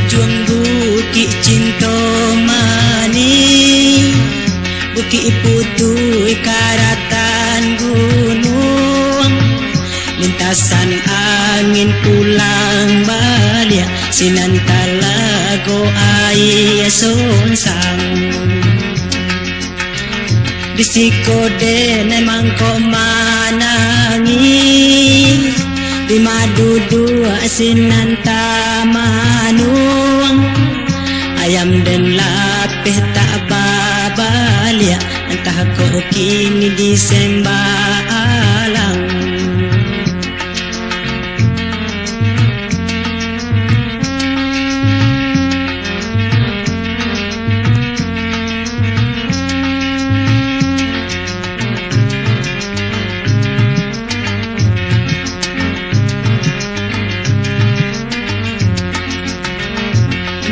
juang bukit cinta mani, bukit putui karatan gunung, lintasan angin pulang balik, sinantalago ay sonsang. Bisiko din ay mangko manangis, di madudu sinanta manuang, ayam dan lapih tak babalia, entah ko kini di sembalang.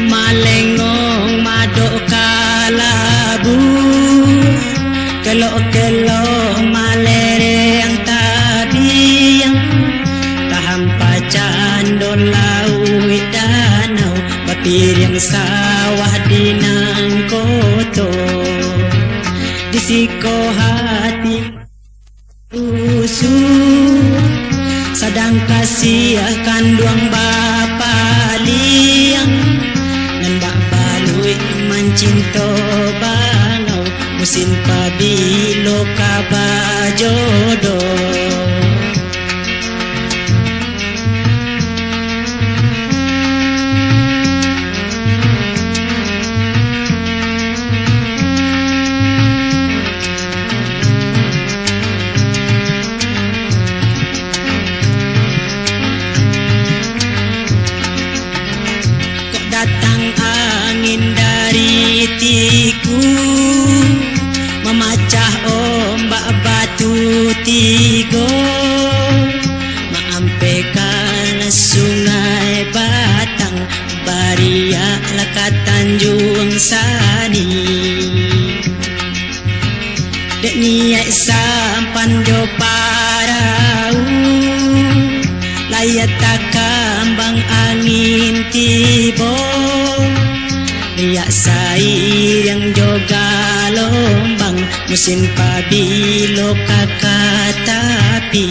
Malengong madok kalabu, kelok-kelok malere yang tabiang, tahampacan don laut danau, bapir yang sawah di nang koto, disiko hati usul, sadang kasih kanduang bapa liang, cinta bangau, musim pabilo kabajodoh. Kok datang angin dari tiku, memacah ombak batu tigo, mengampekan sungai Batang, Baria Laka Tanjung Sani. Dek niat sampan jo parau, layat takambang angin tibo, riak sair yang joga lombang, musim pabilo kakak tapi.